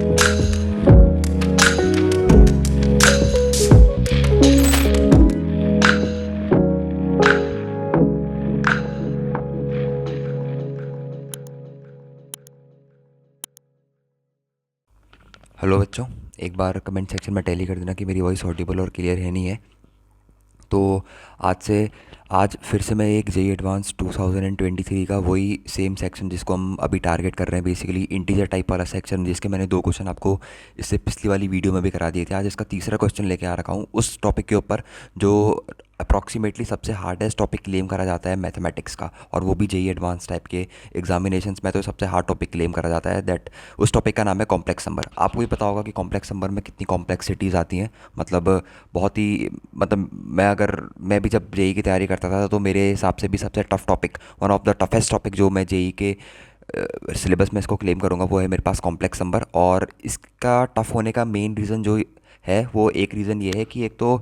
Hello बच्चों, एक बार comment section में टैली कर देना कि मेरी वॉइस ऑडिबल और क्लियर है नहीं है। तो आज फिर से मैं एक जेई एडवांस 2023 का वही सेम सेक्शन जिसको हम अभी टारगेट कर रहे हैं, बेसिकली इंटीजर टाइप वाला सेक्शन, जिसके मैंने 2 क्वेश्चन आपको इससे पिछली वाली वीडियो में भी करा दिए थे। आज इसका तीसरा क्वेश्चन लेके आ रखा हूँ उस टॉपिक के ऊपर जो अप्रॉक्सीमेटली सबसे हार्डेस्ट टॉपिक क्लेम करा जाता है मैथमेटिक्स का, और वो भी जेई एडवांस टाइप के एग्जामिनेशंस में तो सबसे हार्ड टॉपिक क्लेम करा जाता है। दैट उस टॉपिक का नाम है कॉम्प्लेक्स नंबर। आपको भी पता होगा कि कॉम्प्लेक्स नंबर में कितनी कॉम्प्लेक्सिटीज़ आती हैं। बहुत ही मैं भी जब जेई की तैयारी करता था तो मेरे हिसाब से भी सबसे tough topic, one of the toughest topic जो मैं जेई के सिलेबस में इसको क्लेम करूँगा वो है मेरे पास कॉम्प्लेक्स नंबर। और इसका टफ होने का मेन रीज़न जो है वो एक रीज़न ये है कि एक तो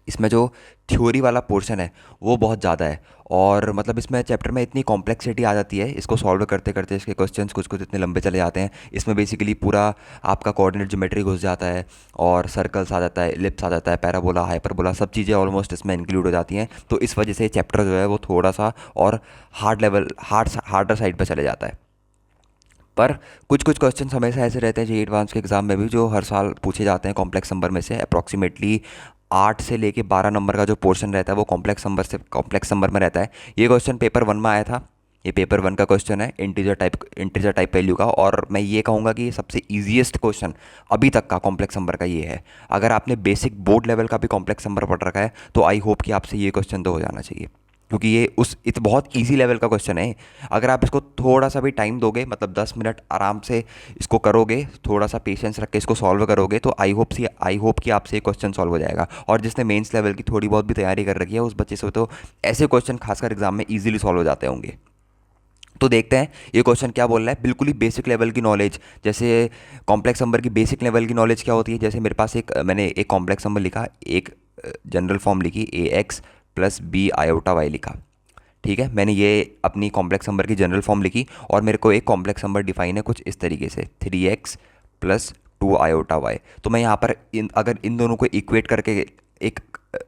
इसमें जो थ्योरी वाला पोर्शन है वो बहुत ज़्यादा है, और इसमें चैप्टर में इतनी कॉम्प्लेक्सिटी आ जाती है इसको सॉल्व करते करते। इसके क्वेश्चंस कुछ कुछ इतने लंबे चले जाते हैं। इसमें बेसिकली पूरा आपका कोऑर्डिनेट ज्योमेट्री घुस जाता है, और सर्कल्स आ जाता है, एलिप्स आ जाता है, पैराबोला, हाइपरबोला, सब चीज़ें ऑलमोस्ट इसमें इंक्लूड हो जाती हैं। तो इस वजह से चैप्टर जो है वो थोड़ा सा और हार्डर साइड पर चले जाता है। पर कुछ कुछ क्वेश्चन हमेशा ऐसे रहते हैं जेई एडवांस के एग्ज़ाम में भी जो हर साल पूछे जाते हैं कॉम्प्लेक्स नंबर में से। अप्रॉक्सीमेटली 8 से लेके 12 नंबर का जो पोर्शन रहता है वो कॉम्प्लेक्स नंबर में रहता है। ये क्वेश्चन पेपर 1 में आया था। ये पेपर 1 का क्वेश्चन है इंटीजर टाइप वैल्यू का, और मैं ये कहूँगा कि ये सबसे ईजीएस्ट क्वेश्चन अभी तक का कॉम्प्लेक्स नंबर का ये है। अगर आपने बेसिक बोर्ड लेवल का भी कॉम्प्लेक्स नंबर पढ़ रखा है तो आई होप कि आपसे ये क्वेश्चन तो हो जाना चाहिए, क्योंकि ये बहुत इजी लेवल का क्वेश्चन है। अगर आप इसको थोड़ा सा भी टाइम दोगे, 10 मिनट आराम से इसको करोगे, थोड़ा सा पेशेंस रख के इसको सॉल्व करोगे, तो आई होप कि आपसे ये क्वेश्चन सॉल्व हो जाएगा। और जिसने मेंस लेवल की थोड़ी बहुत भी तैयारी कर रखी है उस बच्चे से तो ऐसे क्वेश्चन खासकर एग्जाम में ईजिली सॉल्व हो जाते होंगे। तो देखते हैं ये क्वेश्चन क्या बोल रहा है। बिल्कुल ही बेसिक लेवल की नॉलेज, जैसे कॉम्प्लेक्स नंबर की बेसिक लेवल की नॉलेज क्या होती है। जैसे मेरे पास मैंने एक कॉम्प्लेक्स नंबर लिखा, एक जनरल फॉर्म लिखी, A X plus B iota Y लिखा। ठीक है, मैंने ये अपनी कॉम्प्लेक्स नंबर की जनरल फॉर्म लिखी, और मेरे को एक कॉम्प्लेक्स नंबर डिफाइन है कुछ इस तरीके से, 3x प्लस 2 आयोटा वाई। तो मैं यहाँ पर अगर इन दोनों को इक्वेट करके एक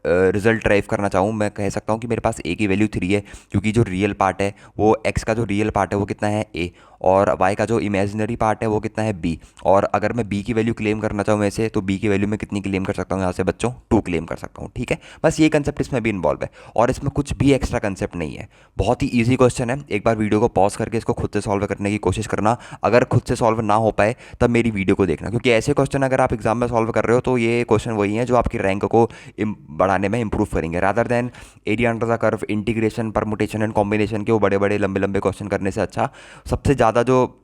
रिजल्ट ड्राइव करना चाहूँ, मैं कह सकता हूँ कि मेरे पास a की वैल्यू 3 है, क्योंकि जो रियल पार्ट है वो x का जो रियल पार्ट है वो कितना है a, और y का जो इमेजिनरी पार्ट है वो कितना है b। और अगर मैं b की वैल्यू क्लेम करना चाहूँ ऐसे, तो b की वैल्यू मैं कितनी क्लेम कर सकता हूँ यहाँ से बच्चों, 2 क्लेम कर सकता हूँ। ठीक है, बस ये कंसेप्ट इसमें भी इन्वॉल्व है, और इसमें कुछ भी एक्स्ट्रा कंसेप्ट नहीं है। बहुत ही ईजी क्वेश्चन है। एक बार वीडियो को पॉज करके इसको खुद से सॉल्व करने की कोशिश करना। अगर खुद से सॉल्व ना हो पाए तब मेरी वीडियो को देखना, क्योंकि ऐसे क्वेश्चन अगर आप एग्जाम में सॉल्व कर रहे हो तो ये क्वेश्चन वही हैं जो आपकी रैंक को बढ़ाने में इंप्रूव करेंगे, rather than area under the curve, integration, permutation and combination के वो बड़े बड़े लंबे लंबे क्वेश्चन करने से अच्छा सबसे ज़्यादा जो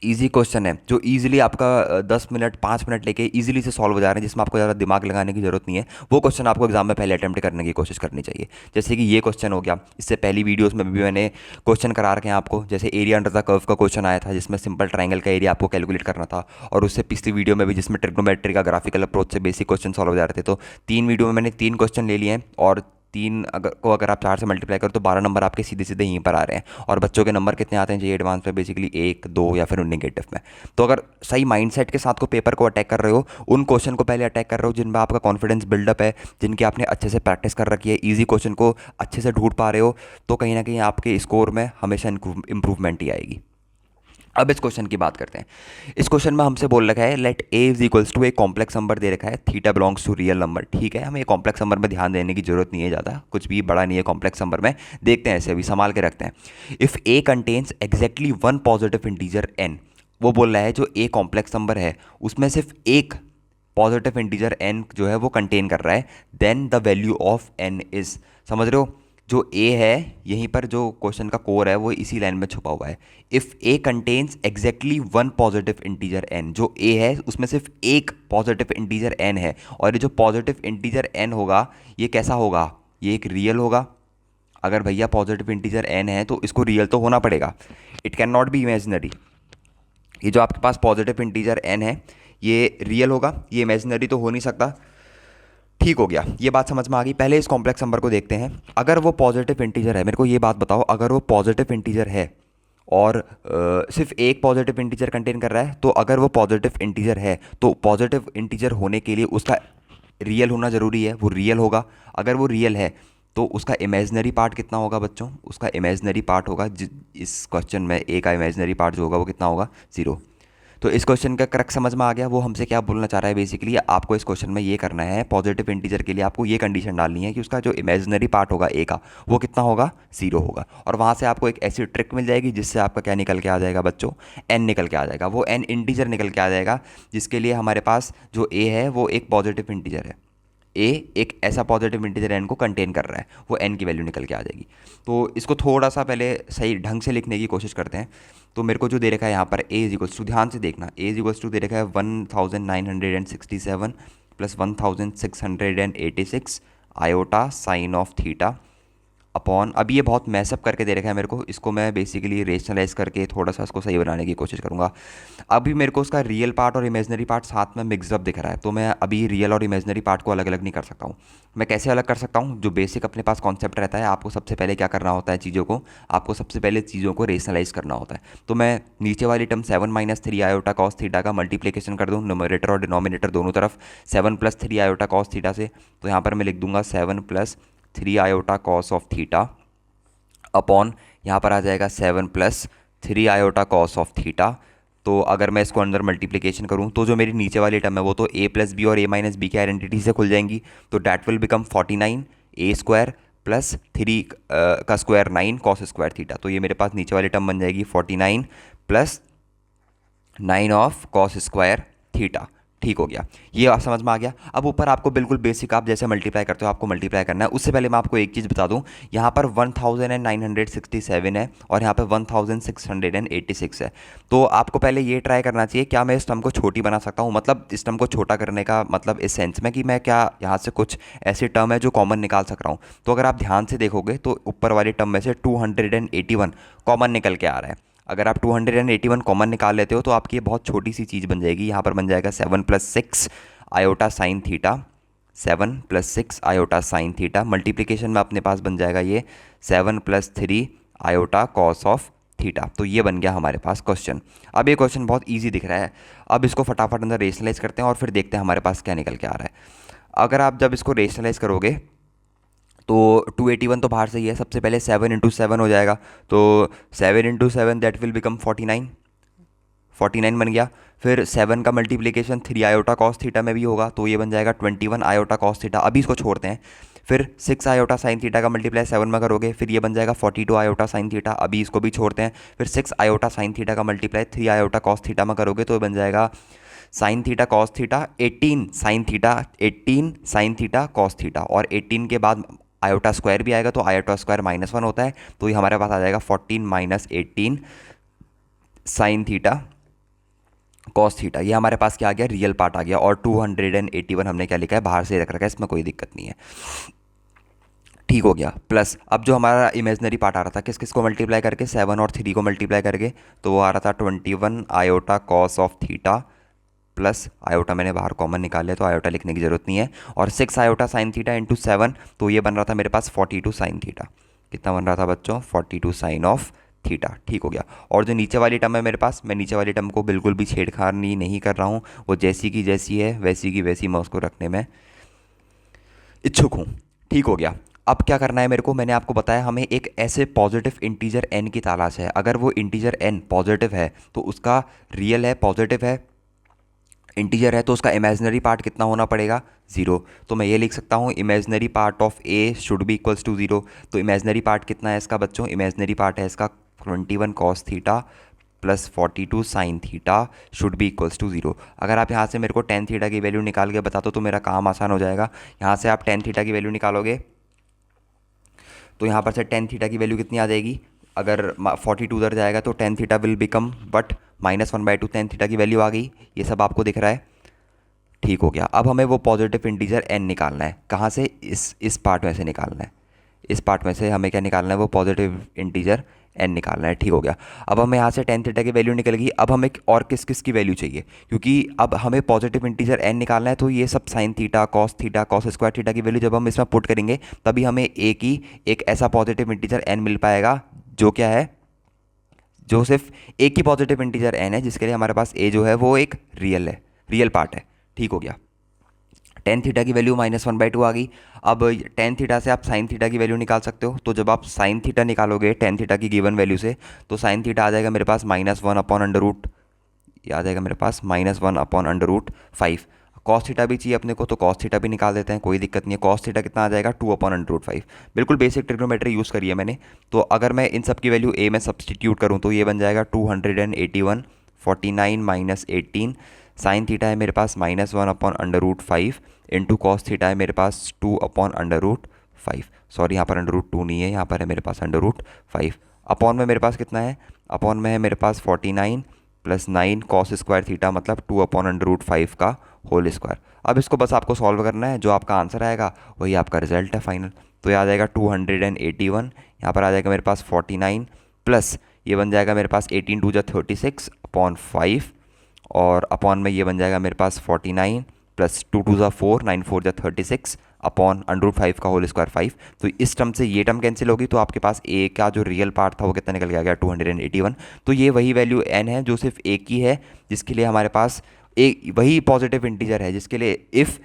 इजी क्वेश्चन है, जो इजीली आपका 10 मिनट 5 मिनट लेके इजीली से सॉल्व हो जा रहे हैं, जिसमें आपको ज़्यादा दिमाग लगाने की जरूरत नहीं है, वो क्वेश्चन आपको एग्जाम में पहले अटेम्प्ट करने की कोशिश करनी चाहिए। जैसे कि ये क्वेश्चन हो गया। इससे पहली वीडियोस में भी मैंने क्वेश्चन करा रखे हैं आपको, जैसे एरिया अंडर द कर्व का क्वेश्चन आया था जिसमें सिंपल ट्राइंगल का एरिया आपको कैलकुलेट करना था, और उससे पिछली वीडियो में भी जिसमें ट्रिग्नोमेट्री का ग्राफिकल अप्रोच से बेसिक क्वेश्चन सॉल्व हो जा रहे थे। तो 3 वीडियो में मैंने 3 क्वेश्चन ले लिए हैं, और अगर आप 4 से मल्टीप्लाई करो तो 12 नंबर आपके सीधे सीधे यहीं पर आ रहे हैं। और बच्चों के नंबर कितने आते हैं जी एडवांस में, बेसिकली 1 2 या फिर नेगेटिव में। तो अगर सही माइंडसेट के साथ को पेपर को अटैक कर रहे हो, उन क्वेश्चन को पहले अटैक कर रहे हो जिनमें आपका कॉन्फिडेंस बिल्डअप है, जिनकी आपने अच्छे से प्रैक्टिस कर रखी है, ईजी क्वेश्चन को अच्छे से ढूंढ पा रहे हो, तो कहीं ना कहीं आपके स्कोर में हमेशा इंप्रूवमेंट ही आएगी। अब इस क्वेश्चन की बात करते हैं। इस क्वेश्चन में हमसे बोल रखा है let a is equals to एक कॉम्प्लेक्स नंबर दे रखा है, theta belongs to real number. ठीक है, हमें ये कॉम्प्लेक्स नंबर में ध्यान देने की जरूरत नहीं है, ज़्यादा कुछ भी बड़ा नहीं है कॉम्प्लेक्स नंबर में। देखते हैं, ऐसे अभी संभाल के रखते हैं। If a contains exactly 1 positive integer n, वो बोल रहा है जो a कॉम्प्लेक्स नंबर है उसमें सिर्फ एक पॉजिटिव इंटीजर n जो है वो कंटेन कर रहा है, then the value of n is, समझ रहे हो, जो a है यहीं पर जो क्वेश्चन का कोर है वो इसी लाइन में छुपा हुआ है। If a contains exactly 1 positive integer n, जो a है उसमें सिर्फ एक पॉजिटिव इंटीजर n है, और ये जो पॉजिटिव इंटीजर n होगा ये कैसा होगा, ये एक रियल होगा। अगर भैया पॉजिटिव इंटीजर n है तो इसको रियल तो होना पड़ेगा, it can not be imaginary. ये जो आपके पास पॉजिटिव इंटीजर n है ये रियल होगा, ये इमेजिनरी तो हो नहीं सकता। ठीक हो गया, ये बात समझ में आ गई। पहले इस कॉम्प्लेक्स नंबर को देखते हैं। अगर वो पॉजिटिव इंटीजर है, मेरे को ये बात बताओ, अगर वो पॉजिटिव इंटीजर है और सिर्फ एक पॉजिटिव इंटीजर कंटेन कर रहा है, तो अगर वो पॉजिटिव इंटीजर है तो पॉजिटिव इंटीजर होने के लिए उसका रियल होना ज़रूरी है, वो रियल होगा। अगर वो रियल है तो उसका इमेजिनरी पार्ट कितना होगा बच्चों? उसका इमेजिनरी पार्ट होगा, इस क्वेश्चन में ए का इमेजिनरी पार्ट जो होगा वो कितना होगा? 0। तो इस क्वेश्चन का क्रक्स समझ में आ गया, वो हमसे क्या बोलना चाह रहा है बेसिकली। आपको इस क्वेश्चन में ये करना है, पॉजिटिव इंटीजर के लिए आपको ये कंडीशन डालनी है कि उसका जो इमेजिनरी पार्ट होगा ए का, वो कितना होगा? 0 होगा। और वहाँ से आपको एक ऐसी ट्रिक मिल जाएगी जिससे आपका क्या निकल के आ जाएगा बच्चों? एन निकल के आ जाएगा। वो एन इंटीजर निकल के आ जाएगा जिसके लिए हमारे पास जो ए है वो एक पॉजिटिव इंटीजर है। ए एक ऐसा पॉजिटिव इंटीजर एन को कंटेन कर रहा है, वो एन की वैल्यू निकल के आ जाएगी। तो इसको थोड़ा सा पहले सही ढंग से लिखने की कोशिश करते हैं। तो मेरे को जो दे रखा है यहाँ पर ए इज इक्वल्स टू, ध्यान से देखना, ए इज इक्वल्स टू दे रखा है 1967 plus 1686 iota sine of theta upon, अभी ये बहुत मैसअप करके दे रखा है मेरे को, इसको मैं बेसिकली रेशनलाइज करके थोड़ा सा इसको सही बनाने की कोशिश करूँगा। अभी मेरे को उसका रियल पार्ट और इमेजनरी पार्ट साथ में मिक्सअप दिख रहा है, तो मैं अभी रियल और इमेजनरी पार्ट को अलग अलग नहीं कर सकता हूँ। मैं कैसे अलग कर सकता हूँ? जो बेसिक अपने पास कॉन्सेप्ट रहता है, आपको सबसे पहले क्या करना होता है चीज़ों को, आपको सबसे पहले चीज़ों को रेशनलाइज करना होता है। तो मैं नीचे वाली टर्म 7 - 3 आयोटा कॉस थीटा का मल्टीप्लिकेशन कर दूँ न्यूमरेटर और डिनोमिनेटर दोनों तरफ 7 + 3 आयोटा कॉस थीटा से, तो यहाँ पर मैं लिख दूंगा 7 + 3 iota cos of theta upon यहाँ पर आ जाएगा 7 + 3 आयोटा कॉस ऑफ थीटा। तो अगर मैं इसको अंदर मल्टीप्लिकेशन करूँ तो जो मेरी नीचे वाली टर्म है वो तो a + b और a - b की आइडेंटिटी से खुल जाएंगी, तो डैट विल बिकम 49 a² + 3 का स्क्वायर 9 कॉस स्क्वायर थीटा। तो ये मेरे पास नीचे वाली टर्म बन जाएगी 49 + 9 ऑफ कॉस स्क्वायर थीटा। ठीक हो गया, ये आप समझ में आ गया। अब ऊपर आपको बिल्कुल बेसिक, आप जैसे मल्टीप्लाई करते हो आपको मल्टीप्लाई करना है। उससे पहले मैं आपको एक चीज़ बता दूं, यहाँ पर 1967 है और यहाँ पर 1686 है। तो आपको पहले ये ट्राई करना चाहिए, क्या मैं इस टर्म को छोटी बना सकता हूँ? मतलब इस टर्म को छोटा करने का मतलब इस सेंस में कि मैं क्या यहाँ से कुछ ऐसी टर्म है जो कॉमन निकाल सक रहा हूँ। तो अगर आप ध्यान से देखोगे तो ऊपर वाली टर्म में से 281 कॉमन निकल के आ रहा है। अगर आप 281 कॉमन निकाल लेते हो तो आपकी ये बहुत छोटी सी चीज़ बन जाएगी। यहाँ पर बन जाएगा 7 + 6 iota sine theta, 7 + 6 iota sine theta, multiplication में अपने पास बन जाएगा ये 7 + 3 आयोटा कॉस ऑफ थीटा। तो ये बन गया हमारे पास क्वेश्चन। अब ये क्वेश्चन बहुत ईजी दिख रहा है, अब इसको फटाफट अंदर रेशनलाइज करते हैं और फिर देखते हैं हमारे पास क्या निकल के आ रहा है। अगर आप जब इसको रेशनलाइज करोगे तो 281 तो बाहर से ही है, सबसे पहले 7 × 7 हो जाएगा, तो 7 × 7 दैट विल बिकम 49 बन गया। फिर 7 का मल्टीप्लिकेशन 3 आयोटा कॉस थीटा में भी होगा, तो ये बन जाएगा 21 आयोटा कॉस थीटा। अभी इसको छोड़ते हैं। फिर 6 आयोटा साइन थीटा का मल्टीप्लाई 7 में करोगे, फिर ये बन जाएगा 42 आयोटा साइन थीटा। अभी इसको भी छोड़ते हैं। फिर 6 आयोटा साइन थीटा का मल्टीप्लाई 3 आयोटा कॉस थीटा में करोगे तो ये बन जाएगा sine theta cos theta 18 sine theta, 18 sine theta cos theta, और 18 के बाद आयोटा स्क्वायर भी आएगा, तो आयोटा स्क्वायर -1 होता है, तो ये हमारे पास आ जाएगा 14 - 18 साइन थीटा कॉस थीटा। ये हमारे पास क्या आ गया? रियल पार्ट आ गया। और 281 हमने क्या लिखा है? बाहर से रख रखा है, इसमें कोई दिक्कत नहीं है। ठीक हो गया। प्लस अब जो हमारा इमेजनरी पार्ट आ रहा था, किस किस को मल्टीप्लाई करके? 7 और 3 को मल्टीप्लाई करके, तो वो आ रहा था 21 iota cos of theta plus iota मैंने बाहर कॉमन निकाल लिया तो आयोटा लिखने की ज़रूरत नहीं है, और 6 आयोटा साइन थीटा इंटू 7, तो ये बन रहा था मेरे पास 42 साइन थीटा। कितना बन रहा था बच्चों? 42 साइन ऑफ थीटा। ठीक हो गया। और जो नीचे वाली टर्म है मेरे पास, मैं नीचे वाली टर्म को बिल्कुल भी छेड़खानी नहीं कर रहा हूँ, वो जैसी की जैसी है वैसी की वैसी मैं उसको रखने में इच्छुक हूँ। ठीक हो गया। अब क्या करना है मेरे को? मैंने आपको बताया हमें एक ऐसे पॉजिटिव इंटीजर n की तलाश है। अगर वो इंटीजर n पॉजिटिव है तो उसका रियल है, पॉजिटिव है, इंटीजर है, तो उसका इमेजिनरी पार्ट कितना होना पड़ेगा? 0। तो मैं ये लिख सकता हूँ imaginary part of a should be equals to 0। तो इमेजिनरी पार्ट कितना है इसका बच्चों? इमेजिनरी पार्ट है इसका 21 cos theta plus 42 sine theta should be equals to 0। अगर आप यहाँ से मेरे को टेन थीटा की वैल्यू निकाल के बता दो तो मेरा काम आसान हो जाएगा। यहाँ से आप टेन थीटा की वैल्यू निकालोगे तो यहाँ पर से टेन थीटा की वैल्यू कितनी आ जाएगी? अगर 42 उधर जाएगा तो tan theta will become but -1/2 tan theta की वैल्यू आ गई। ये सब आपको दिख रहा है? ठीक हो गया। अब हमें वो पॉजिटिव इंटीजर n निकालना है। कहाँ से? इस पार्ट में से निकालना है। इस पार्ट में से हमें क्या निकालना है? वो पॉजिटिव इंटीजर n निकालना है। ठीक हो गया। अब हमें यहाँ से टेन थीटा की वैल्यू निकल गई। अब हमें और किस किस की वैल्यू चाहिए? क्योंकि अब हमें पॉजिटिव इंटीजर n निकालना है, तो ये सब sine theta, cos square theta की वैल्यू जब हम इसमें पुट करेंगे तभी हमें एक ऐसा पॉजिटिव इंटीजर n मिल पाएगा जो क्या है? जो सिर्फ एक ही पॉजिटिव इंटीजर n है, जिसके लिए हमारे पास a जो है वो एक रियल पार्ट है। ठीक हो गया। टेन थीटा की वैल्यू -1/2 आ गई। अब टेन थीटा से आप साइन थीटा की वैल्यू निकाल सकते हो। तो जब आप साइन थीटा निकालोगे टेन थीटा की गिवन वैल्यू से, तो साइन थीटा आ जाएगा मेरे पास -1/√, ये आ जाएगा मेरे पास -1/√5। कॉस थीटा भी चाहिए अपने को, तो कॉस थीटा भी निकाल देते हैं, कोई दिक्कत नहीं है। कॉस थीटा कितना आ जाएगा 2/√5। बिल्कुल बेसिक ट्रिग्नोमेट्री यूज़ करी है मैंने। तो अगर मैं इन सब की वैल्यू ए में सब्सटीट्यूट करूँ तो ये बन जाएगा 281, 49 - 18। साइन थीटा है मेरे पास -1/√5 इंटू कॉस थीटा है मेरे पास 2/√5। सॉरी, यहाँ पर √2 नहीं है, यहाँ पर है मेरे पास √5। अपॉन में मेरे पास कितना है, अपॉन में है मेरे पास 49 + 9 कॉस स्क्वायर थीटा, मतलब 2/√5 का होल स्क्वायर। अब इसको बस आपको सॉल्व करना है, जो आपका आंसर आएगा वही आपका रिजल्ट है फाइनल। तो ये आ जाएगा 281, यहाँ पर आ जाएगा मेरे पास 49 प्लस ये बन जाएगा मेरे पास 18 × 2 = 36/5, और अपॉन में ये बन जाएगा मेरे पास 49 प्लस 2 × 2 = 4, 9 × 4 = 36 अपॉन √5 का होल स्क्वायर 5। तो इस टर्म से ये टर्म कैंसिल होगी, तो आपके पास ए का जो रियल पार्ट था वो कितना निकल के आ गया 281। तो ये वही वैल्यू एन है जो सिर्फ एक ही है, जिसके लिए हमारे पास एक वही पॉजिटिव इंटीजर है, जिसके लिए इफ़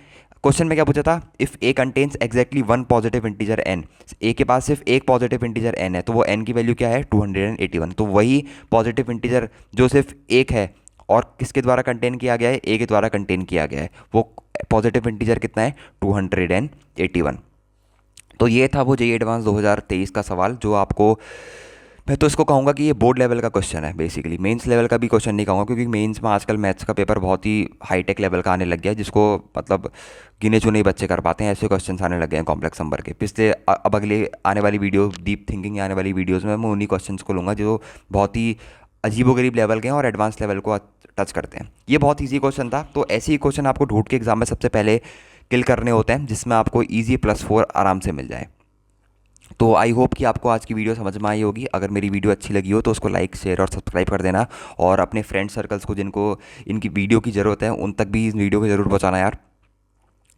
क्वेश्चन में क्या पूछा था, if A contains exactly one positive integer N, A के पास सिर्फ एक पॉजिटिव इंटीजर एन है, तो वो एन की वैल्यू क्या है 281। तो वही पॉजिटिव इंटीजर जो सिर्फ एक है और किसके द्वारा कंटेन किया गया है, ए के द्वारा कंटेन किया गया है, वो पॉजिटिव इंटीजर कितना है 281। तो ये था वो जेईई एडवांस 2023 का सवाल, जो आपको, मैं तो इसको कहूँगा कि ये बोर्ड लेवल का क्वेश्चन है बेसिकली, मेंस लेवल का भी क्वेश्चन नहीं कहूँगा, क्योंकि मेंस में आजकल मैथ्स का पेपर बहुत ही हाईटेक लेवल का आने लग गया है, जिसको मतलब गिने चुने ही बच्चे कर पाते हैं। ऐसे क्वेश्चन आने लग गए हैं कॉम्प्लेक्स नंबर के। पिछले अब अगले आने वाली वीडियो डीप थिंकिंग आने वाली वीडियोज़ में मैं उन्हीं क्वेश्चन को लूँगा जो बहुत ही अजीबोगरीब लेवल के हैं और एडवांस लेवल को टच करते हैं। ये बहुत ईजी क्वेश्चन था, तो ऐसे ही क्वेश्चन आपको ढूंढ के एग्जाम में सबसे पहले किल करने होते हैं, जिसमें आपको ईजी +4 आराम से मिल जाए। तो आई होप कि आपको आज की वीडियो समझ में आई होगी। अगर मेरी वीडियो अच्छी लगी हो तो उसको लाइक, शेयर और सब्सक्राइब कर देना, और अपने फ्रेंड सर्कल्स को जिनको इनकी वीडियो की ज़रूरत है उन तक भी इस वीडियो को ज़रूर पहुँचाना यार।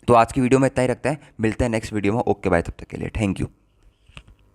तो आज की वीडियो में इतना ही रखते हैं, मिलते हैं नेक्स्ट वीडियो में। ओके बाय, तब तक के लिए थैंक यू।